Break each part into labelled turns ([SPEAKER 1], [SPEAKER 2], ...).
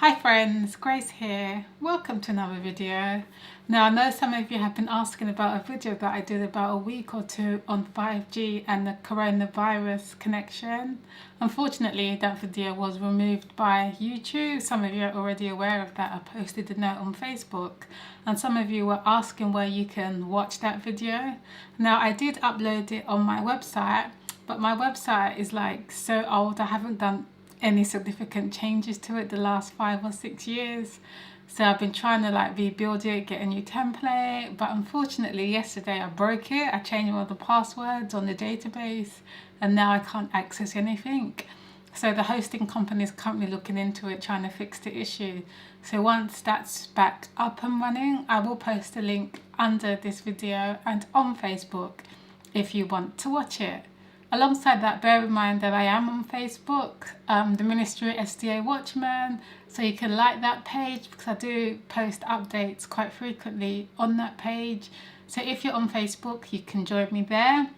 [SPEAKER 1] Hi friends, Grace here. Welcome to another video. Now I know some of you have been asking about a video that I did about a week or two on 5G and the coronavirus connection. Unfortunately that video was removed by YouTube. Some of you are already aware of that. I posted a note on Facebook and some of you were asking where you can watch that video. Now I did upload it on my website, but my website is like so old. I haven't done any significant changes to it the last 5 or 6 years, so I've been trying to rebuild it, get a new template, but unfortunately yesterday I broke it. I changed all the passwords on the database and now I can't access anything. So the hosting company is currently looking into it, trying to fix the issue. So once that's back up and running, I will post a link under this video and on Facebook if you want to watch it. Alongside that, bear in mind that I am on Facebook, the Ministry SDA Watchman, so you can like that page because I do post updates quite frequently on that page. So if you're on Facebook, you can join me there.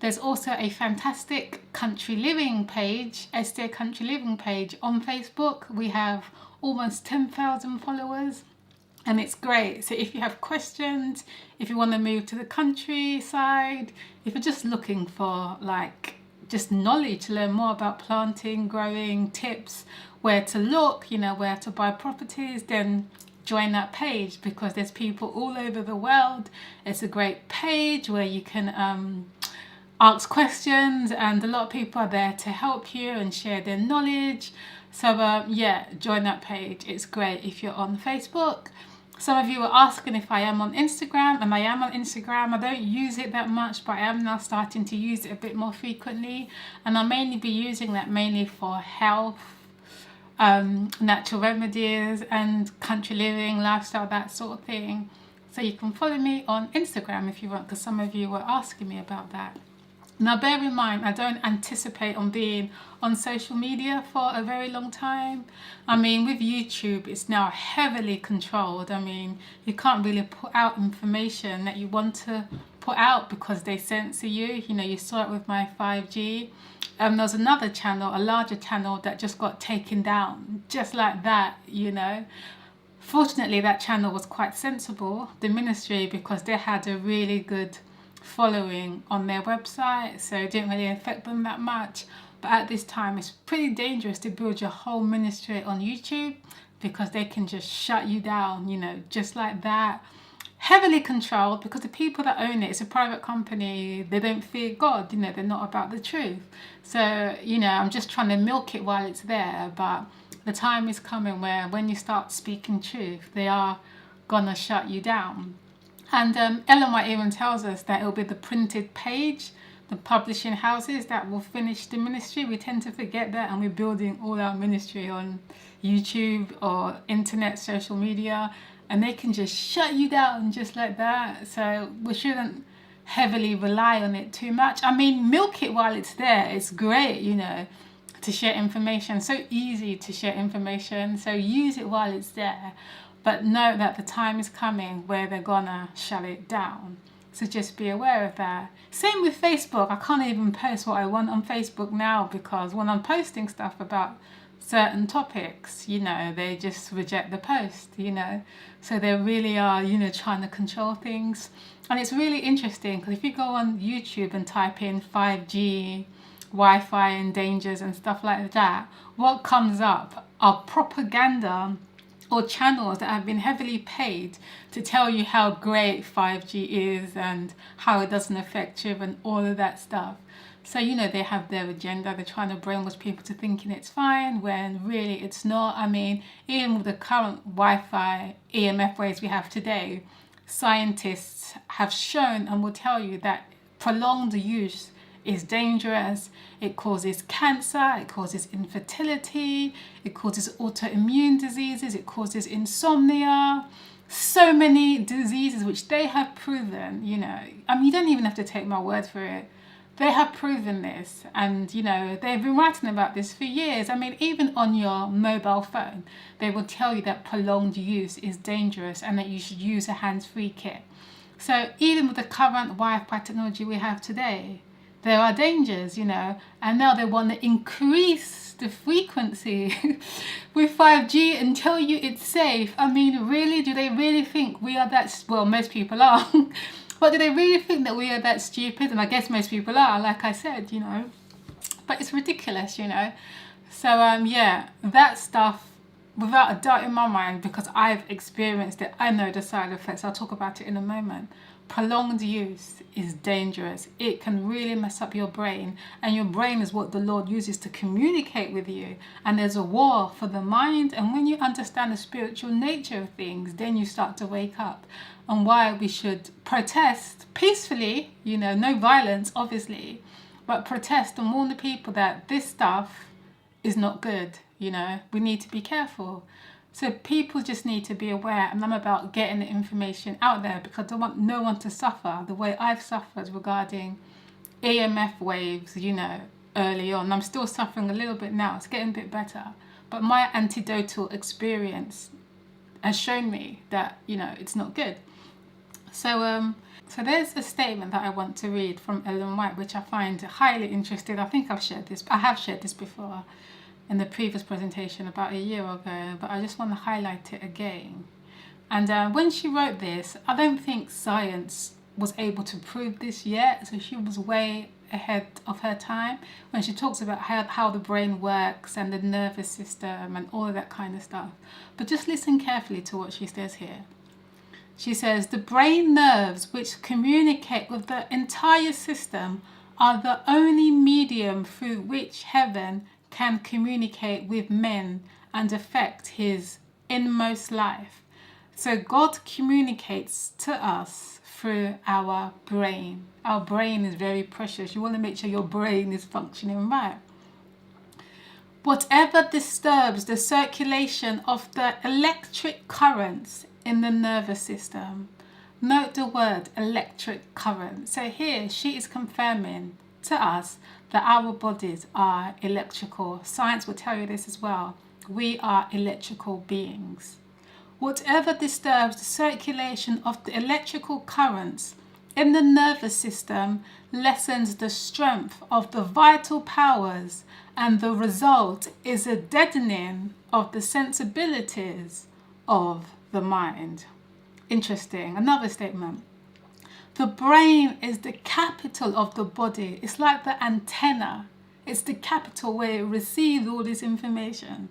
[SPEAKER 1] There's also a fantastic country living page, SDA Country Living page on Facebook. We have almost 10,000 followers. And it's great. So if you have questions, if you want to move to the countryside, if you're just looking for just knowledge to learn more about planting, growing, tips, where to look, where to buy properties, then join that page because there's people all over the world. It's a great page where you can ask questions and a lot of people are there to help you and share their knowledge. So yeah, join that page. It's great if you're on Facebook. Some of you were asking if I am on Instagram, and I am on Instagram. I don't use it that much, but I am now starting to use it a bit more frequently, and I'll mainly be using that mainly for health, natural remedies and country living, lifestyle, that sort of thing. So you can follow me on Instagram if you want, because some of you were asking me about that. Now bear in mind, I don't anticipate on being on social media for a very long time. I mean, with YouTube, it's now heavily controlled. I mean, you can't really put out information that you want to put out because they censor you. You saw it with my 5G. There's another channel, a larger channel, that just got taken down just like that, Fortunately, that channel was quite sensible, the ministry, because they had a really good following on their website, so it didn't really affect them that much. But at this time it's pretty dangerous to build your whole ministry on YouTube because they can just shut you down, just like that. Heavily controlled because the people that own it's a private company. They don't fear God, they're not about the truth. So I'm just trying to milk it while it's there, but the time is coming where when you start speaking truth, they are gonna shut you down. And Ellen White even tells us that it'll be the printed page, the publishing houses, that will finish the ministry. We tend to forget that, and we're building all our ministry on YouTube or internet, social media, and they can just shut you down just like that. So we shouldn't heavily rely on it too much. I mean, milk it while it's there. It's great, to share information. So easy to share information. So use it while it's there. But know that the time is coming where they're gonna shut it down. So just be aware of that. Same with Facebook. I can't even post what I want on Facebook now because when I'm posting stuff about certain topics, they just reject the post, So they really are, trying to control things. And it's really interesting because if you go on YouTube and type in 5G, Wi-Fi and dangers and stuff like that, what comes up are propaganda or channels that have been heavily paid to tell you how great 5G is and how it doesn't affect you and all of that stuff. So they have their agenda. They're trying to brainwash people to thinking it's fine when really it's not. I mean, even with the current Wi-Fi EMF waves we have today, scientists have shown and will tell you that prolonged use is dangerous. It causes cancer, it causes infertility, it causes autoimmune diseases, it causes insomnia, so many diseases which they have proven, I mean, you don't even have to take my word for it. They have proven this, and they've been writing about this for years. I mean, even on your mobile phone, they will tell you that prolonged use is dangerous and that you should use a hands-free kit. So even with the current Wi-Fi technology we have today, there are dangers, and now they want to increase the frequency with 5G and tell you it's safe. I mean, really? Do they really think we are that... Well, most people are. But do they really think that we are that stupid? And I guess most people are, like I said, you know. But it's ridiculous, you know. So, yeah, that stuff, without a doubt in my mind, because I've experienced it, I know the side effects. I'll talk about it in a moment. Prolonged use is dangerous. It can really mess up your brain, and your brain is what the Lord uses to communicate with you. And there's a war for the mind, and when you understand the spiritual nature of things, then you start to wake up. And why we should protest peacefully, you know, no violence obviously, but protest and warn the people that this stuff is not good. You know, we need to be careful. So people just need to be aware, and I'm about getting the information out there because I want no one to suffer the way I've suffered regarding EMF waves, you know, early on. I'm still suffering a little bit now. It's getting a bit better. But my antidotal experience has shown me that, you know, it's not good. So there's a statement that I want to read from Ellen White, which I find highly interesting. I think I have shared this before in the previous presentation about a year ago, but I just want to highlight it again. And when she wrote this, I don't think science was able to prove this yet, so she was way ahead of her time when she talks about how the brain works and the nervous system and all of that kind of stuff. But just listen carefully to what she says here. She says, the brain nerves which communicate with the entire system are the only medium through which heaven can communicate with men and affect his inmost life. So God communicates to us through our brain. Our brain is very precious. You want to make sure your brain is functioning right. Whatever disturbs the circulation of the electric currents in the nervous system. Note the word electric current. So here she is confirming to us that our bodies are electrical. Science will tell you this as well. We are electrical beings. Whatever disturbs the circulation of the electrical currents in the nervous system lessens the strength of the vital powers, and the result is a deadening of the sensibilities of the mind. Interesting. Another statement. The brain is the capital of the body. It's like the antenna. It's the capital where it receives all this information.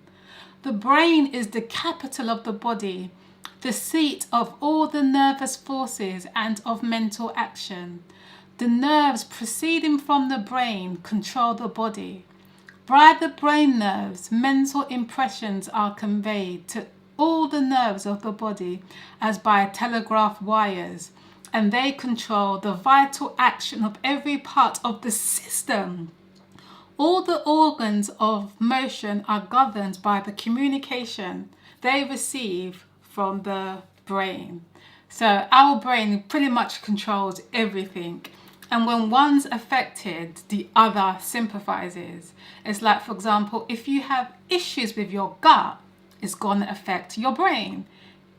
[SPEAKER 1] The brain is the capital of the body, the seat of all the nervous forces and of mental action. The nerves proceeding from the brain control the body. By the brain nerves, mental impressions are conveyed to all the nerves of the body as by telegraph wires, and they control the vital action of every part of the system. All the organs of motion are governed by the communication they receive from the brain. So our brain pretty much controls everything. And when one's affected, the other sympathizes. It's like, for example, if you have issues with your gut, it's going to affect your brain.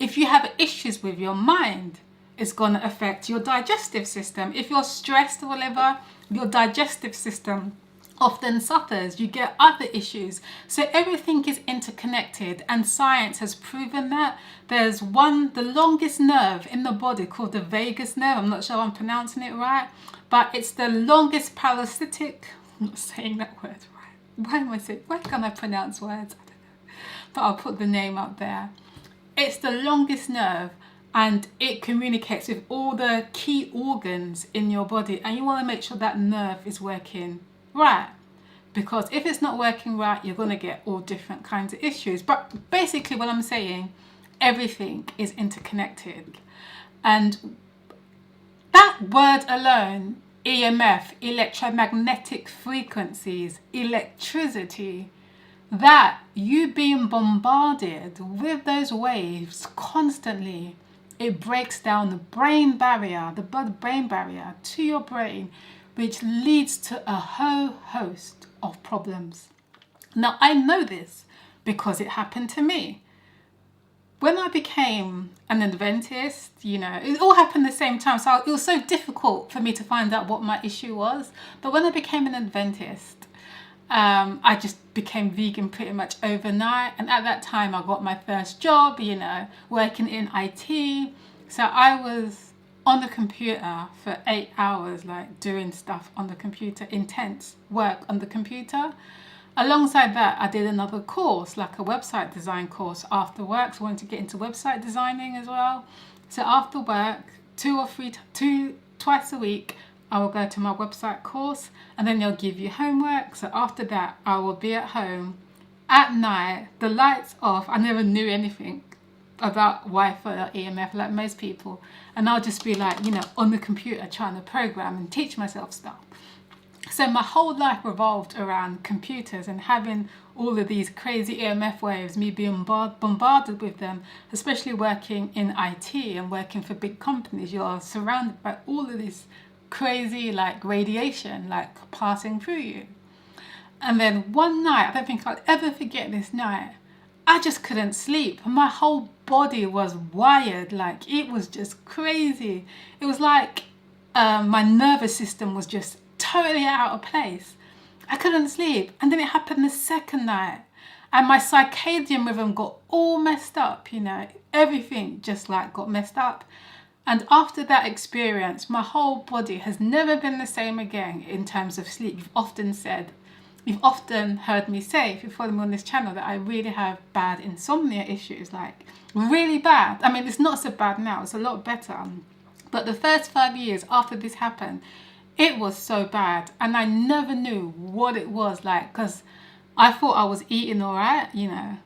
[SPEAKER 1] If you have issues with your mind, it's going to affect your digestive system. If you're stressed or whatever, your digestive system often suffers. You get other issues. So everything is interconnected, and science has proven that. There's the longest nerve in the body called the vagus nerve. I'm not sure I'm pronouncing it right, but it's the longest parasitic. I'm not saying that word right. Why can't I pronounce words? I don't know. But I'll put the name up there. It's the longest nerve, and it communicates with all the key organs in your body, and you want to make sure that nerve is working right, because if it's not working right, you're going to get all different kinds of issues. But basically what I'm saying, everything is interconnected. And that word alone, EMF, electromagnetic frequencies, electricity, that you being bombarded with those waves constantly, it breaks down the brain barrier, the blood-brain barrier to your brain, which leads to a whole host of problems. Now, I know this because it happened to me. When I became an Adventist, you know, it all happened at the same time, so it was so difficult for me to find out what my issue was. But when I became an Adventist, I just became vegan pretty much overnight. And at that time I got my first job, you know, working in IT. So I was on the computer for 8 hours, like doing stuff on the computer, intense work on the computer. Alongside that, I did another course, like a website design course after work. So I wanted to get into website designing as well. So after work, twice a week, I will go to my website course, and then they'll give you homework. So after that, I will be at home at night, the lights off. I never knew anything about Wi-Fi or EMF like most people, and I'll just be like, you know, on the computer trying to program and teach myself stuff. So my whole life revolved around computers and having all of these crazy EMF waves, me being bombarded with them, especially working in IT and working for big companies. You're surrounded by all of this crazy like radiation like passing through you. And then one night, I don't think I'll ever forget this night, I just couldn't sleep. My whole body was wired, like it was just crazy. It was like my nervous system was just totally out of place. I couldn't sleep. And then it happened the second night, and my circadian rhythm got all messed up, you know, everything just like got messed up. And after that experience, my whole body has never been the same again in terms of sleep. You've often heard me say, if you follow me on this channel, that I really have bad insomnia issues, like really bad. I mean, it's not so bad now, it's a lot better. But the first 5 years after this happened, it was so bad. And I never knew what it was like, because I thought I was eating all right, you know.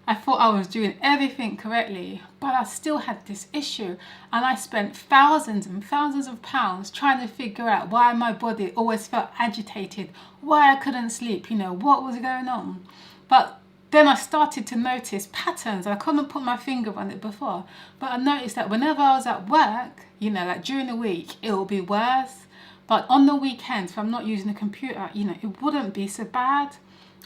[SPEAKER 1] I thought I was doing everything correctly, but I still had this issue. And I spent thousands and thousands of pounds trying to figure out why my body always felt agitated, why I couldn't sleep, you know, what was going on. But then I started to notice patterns. I couldn't put my finger on it before, but I noticed that whenever I was at work, you know, like during the week, it will be worse. But on the weekends, if I'm not using a computer, you know, it wouldn't be so bad.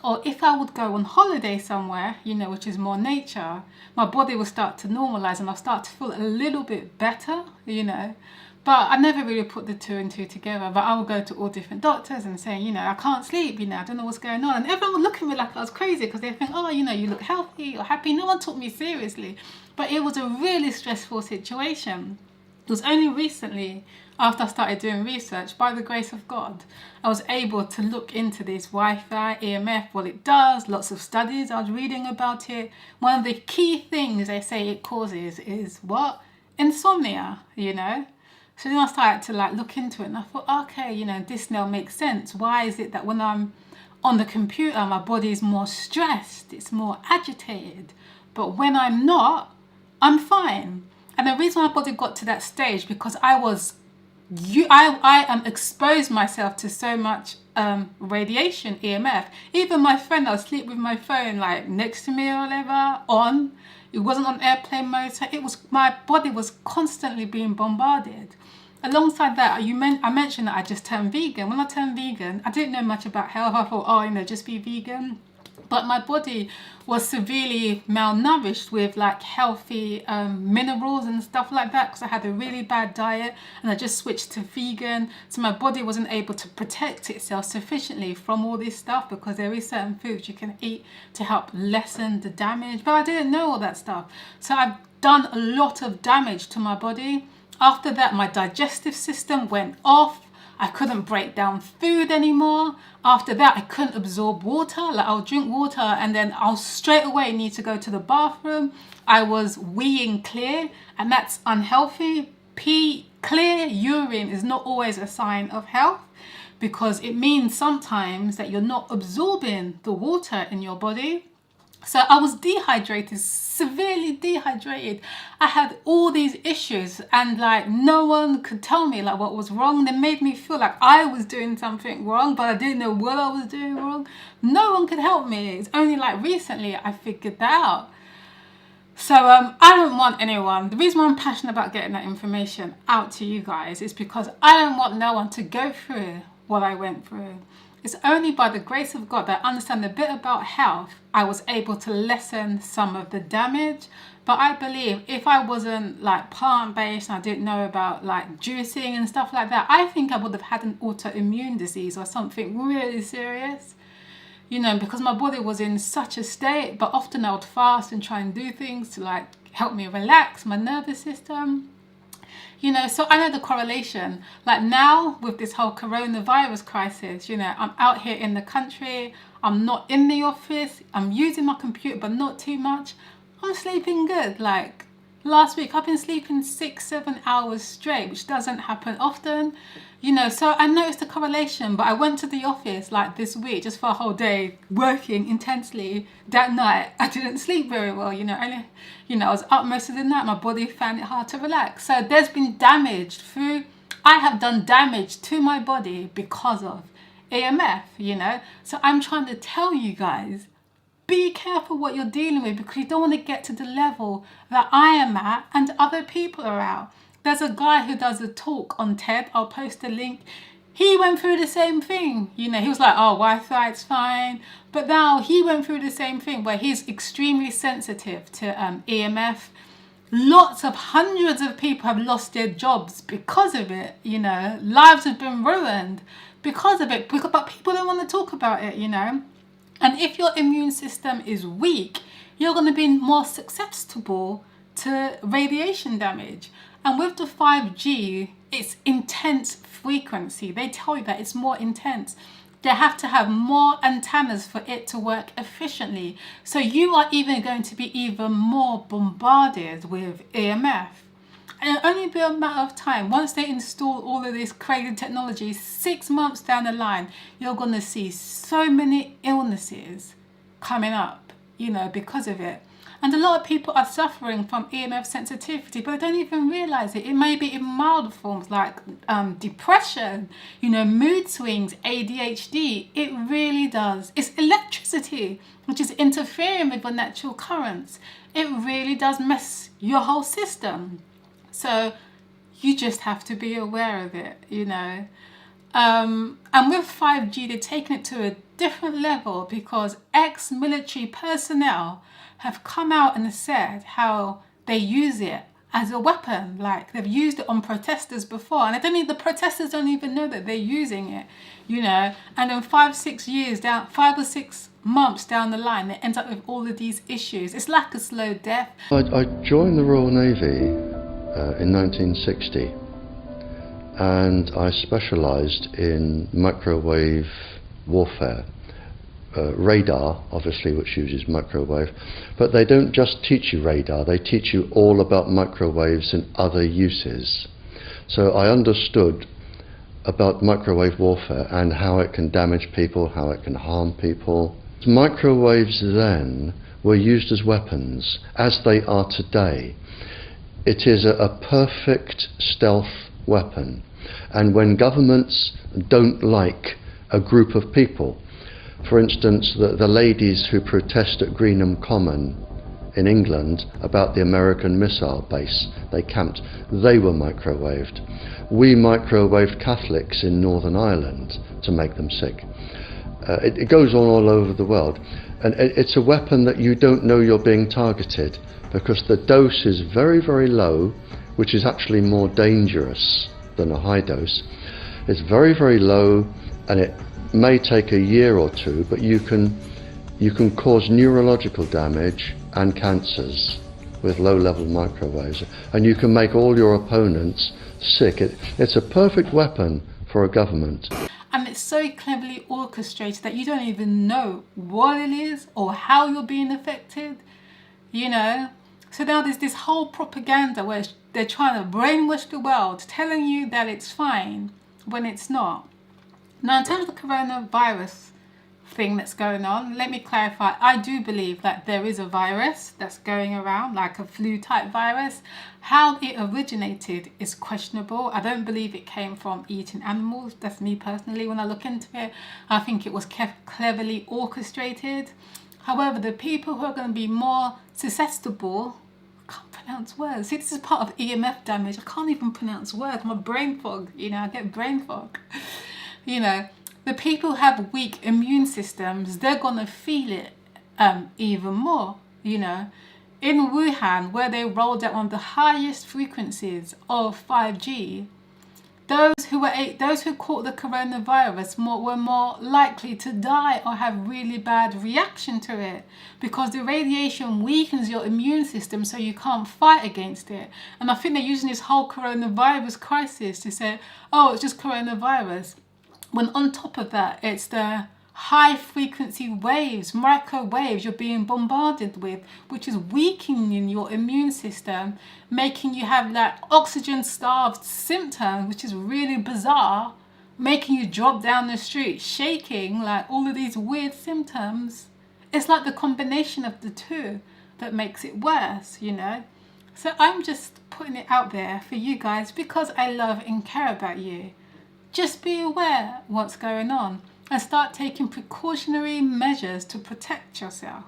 [SPEAKER 1] Or if I would go on holiday somewhere, you know, which is more nature, my body will start to normalize and I'll start to feel a little bit better, you know. But I never really put the two and two together. But I would go to all different doctors and say, you know, I can't sleep, you know, I don't know what's going on. And everyone would look at me like I was crazy, because they think, oh, you know, you look healthy, you're happy. No one took me seriously. But it was a really stressful situation. It was only recently, after I started doing research, by the grace of God, I was able to look into this Wi-Fi, EMF, what it does, lots of studies, I was reading about it. One of the key things they say it causes is what? Insomnia, you know? So then I started to like look into it, and I thought, okay, you know, this now makes sense. Why is it that when I'm on the computer, my body is more stressed, it's more agitated, but when I'm not, I'm fine? And the reason my body got to that stage, because I exposed myself to so much radiation, EMF. Even my friend, I'll sleep with my phone like next to me or whatever on. It wasn't on airplane mode, so my body was constantly being bombarded. Alongside that, I mentioned that I just turned vegan. When I turned vegan, I didn't know much about health. I thought, oh, you know, just be vegan. But my body was severely malnourished with like healthy minerals and stuff like that, because I had a really bad diet and I just switched to vegan. So my body wasn't able to protect itself sufficiently from all this stuff, because there is certain foods you can eat to help lessen the damage. But I didn't know all that stuff. So I've done a lot of damage to my body. After that, my digestive system went off. I couldn't break down food anymore. After that, I couldn't absorb water. Like, I'll drink water and then I'll straight away need to go to the bathroom. I was weeing clear, and that's unhealthy. Clear urine is not always a sign of health, because it means sometimes that you're not absorbing the water in your body. So I was dehydrated, severely dehydrated. I had all these issues, and like no one could tell me like what was wrong. They made me feel like I was doing something wrong, but I didn't know what I was doing wrong. No one could help me. It's only like recently I figured that out. So I don't want anyone, the reason why I'm passionate about getting that information out to you guys is because I don't want no one to go through what I went through. It's only by the grace of God that I understand a bit about health, I was able to lessen some of the damage. But I believe if I wasn't like plant-based and I didn't know about like juicing and stuff like that, I think I would have had an autoimmune disease or something really serious. you know, because my body was in such a state. But often I would fast and try and do things to like help me relax my nervous system. You know, so I know the correlation. Like now with this whole coronavirus crisis, you know, I'm out here in the country, I'm not in the office, I'm using my computer, but not too much. I'm sleeping good. Like last week, I've been sleeping 6-7 hours straight, which doesn't happen often. You know, so I noticed the correlation, but I went to the office like this week just for a whole day, working intensely. That night, I didn't sleep very well, you know, I was up most of the night. My body found it hard to relax. So there's been damage I have done damage to my body because of EMF, you know. So I'm trying to tell you guys, be careful what you're dealing with, because you don't want to get to the level that I am at and other people are at. There's a guy who does a talk on TED. I'll post a link. He went through the same thing. You know, he was like, oh, Wi-Fi, it's fine. But now he went through the same thing where he's extremely sensitive to EMF. Hundreds of people have lost their jobs because of it. You know, lives have been ruined because of it. But people don't want to talk about it, you know. And if your immune system is weak, you're going to be more susceptible to radiation damage. And with the 5G, it's intense frequency. They tell you that it's more intense. They have to have more antennas for it to work efficiently. So you are even going to be even more bombarded with EMF. And it'll only be a matter of time. Once they install all of this crazy technology, 6 months down the line, you're going to see so many illnesses coming up, you know, because of it. And a lot of people are suffering from EMF sensitivity, but they don't even realize it. It may be in mild forms like depression, you know, mood swings, ADHD. It really does. It's electricity, which is interfering with the natural currents. It really does mess your whole system. So you just have to be aware of it, you know. And with 5G, they're taking it to a different level because ex-military personnel have come out and said how they use it as a weapon. Like they've used it on protesters before, and the protesters don't even know that they're using it, you know. And then 5 or 6 months down the line, they end up with all of these issues. It's like a slow death.
[SPEAKER 2] I joined the Royal Navy in 1960, and I specialised in microwave warfare. Radar, obviously, which uses microwave, but they don't just teach you radar, they teach you all about microwaves and other uses. So I understood about microwave warfare and how it can damage people, how it can harm people. Microwaves then were used as weapons, as they are today. It is a perfect stealth weapon, and when governments don't like a group of people, for instance, the ladies who protest at Greenham Common in England about the American missile base they camped, they were microwaved. We microwaved Catholics in Northern Ireland to make them sick. It goes on all over the world, and it's a weapon that you don't know you're being targeted, because the dose is very, very low, which is actually more dangerous than a high dose. It's very, very low, and it may take a year or two, but you can cause neurological damage and cancers with low-level microwaves, and you can make all your opponents sick. It's a perfect weapon for a government.
[SPEAKER 1] And it's so cleverly orchestrated that you don't even know what it is or how you're being affected, you know. So now there's this whole propaganda where they're trying to brainwash the world, telling you that it's fine when it's not. Now, in terms of the coronavirus thing that's going on, let me clarify. I do believe that there is a virus that's going around, like a flu-type virus. How it originated is questionable. I don't believe it came from eating animals. That's me personally. When I look into it, I think it was cleverly orchestrated. However, the people who are going to be more susceptible, I can't pronounce words. See, this is part of EMF damage. I can't even pronounce words. My brain fog, you know, I get brain fog. You know, the people who have weak immune systems, they're going to feel it even more, you know. In Wuhan, where they rolled out on the highest frequencies of 5G, those who those who caught the coronavirus were more likely to die or have really bad reaction to it, because the radiation weakens your immune system so you can't fight against it. And I think they're using this whole coronavirus crisis to say, oh, it's just coronavirus, when on top of that it's the high frequency waves, microwaves you're being bombarded with, which is weakening your immune system, making you have like oxygen starved symptoms, which is really bizarre, making you drop down the street shaking, like all of these weird symptoms. It's like the combination of the two that makes it worse, you know. So I'm just putting it out there for you guys because I love and care about you. Just be aware what's going on and start taking precautionary measures to protect yourself,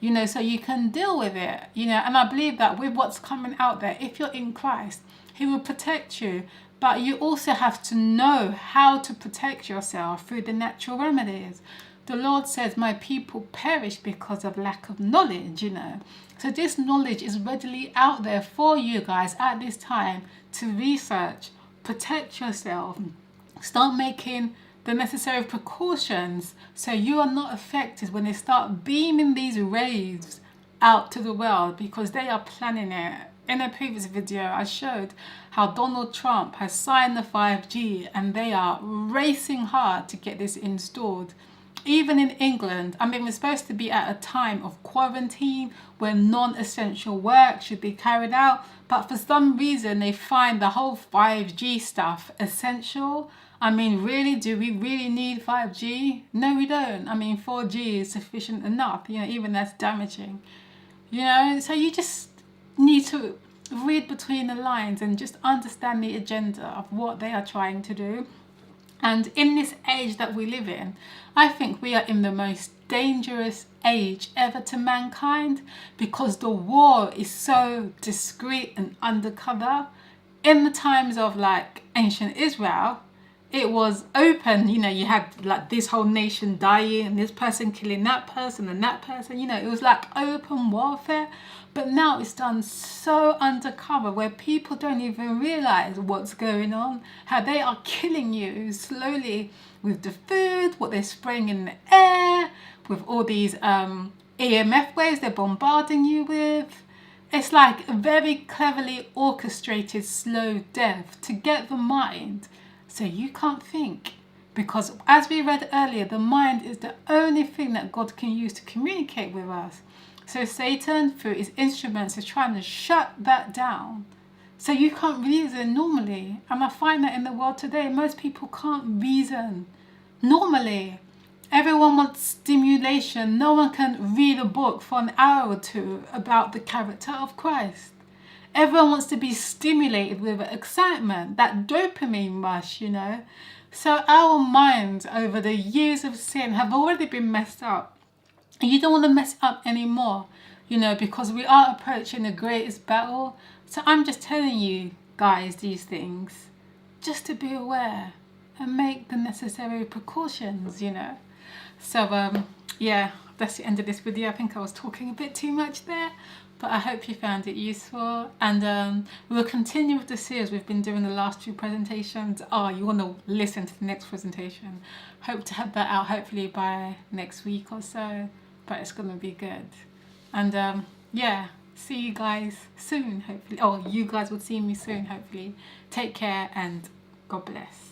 [SPEAKER 1] you know, so you can deal with it, you know. And I believe that with what's coming out there, if you're in Christ, He will protect you. But you also have to know how to protect yourself through the natural remedies. The Lord says, my people perish because of lack of knowledge, you know. So this knowledge is readily out there for you guys at this time to research, protect yourself, start making the necessary precautions so you are not affected when they start beaming these rays out to the world, because they are planning it. In a previous video I showed how Donald Trump has signed the 5G and they are racing hard to get this installed. Even in England, I mean, we're supposed to be at a time of quarantine where non-essential work should be carried out, but for some reason they find the whole 5G stuff essential. I mean, really, do we really need 5G? No, we don't. I mean, 4G is sufficient enough, you know, even that's damaging. You know, so you just need to read between the lines and just understand the agenda of what they are trying to do. And in this age that we live in, I think we are in the most dangerous age ever to mankind, because the war is so discreet and undercover. In the times of like ancient Israel, it was open, you know, you had like this whole nation dying and this person killing that person and that person, you know, it was like open warfare. But now it's done so undercover where people don't even realize what's going on, how they are killing you slowly with the food, what they're spraying in the air, with all these EMF waves they're bombarding you with. It's like a very cleverly orchestrated slow death to get the mind so you can't think. Because as we read earlier, the mind is the only thing that God can use to communicate with us. So Satan, through his instruments, is trying to shut that down. So you can't reason normally. And I find that in the world today, most people can't reason normally. Everyone wants stimulation. No one can read a book for an hour or two about the character of Christ. Everyone wants to be stimulated with excitement, that dopamine rush, you know. So our minds over the years of sin have already been messed up. And you don't want to mess it up anymore, you know, because we are approaching the greatest battle. So I'm just telling you guys these things just to be aware and make the necessary precautions, you know. So yeah, that's the end of this video. I think I was talking a bit too much there, but I hope you found it useful. And we'll continue with the series we've been doing the last two presentations. Oh, you want to listen to the next presentation. Hope to have that out hopefully by next week or so, but it's going to be good. And yeah, see you guys soon, hopefully. Oh, you guys will see me soon, hopefully. Take care and God bless.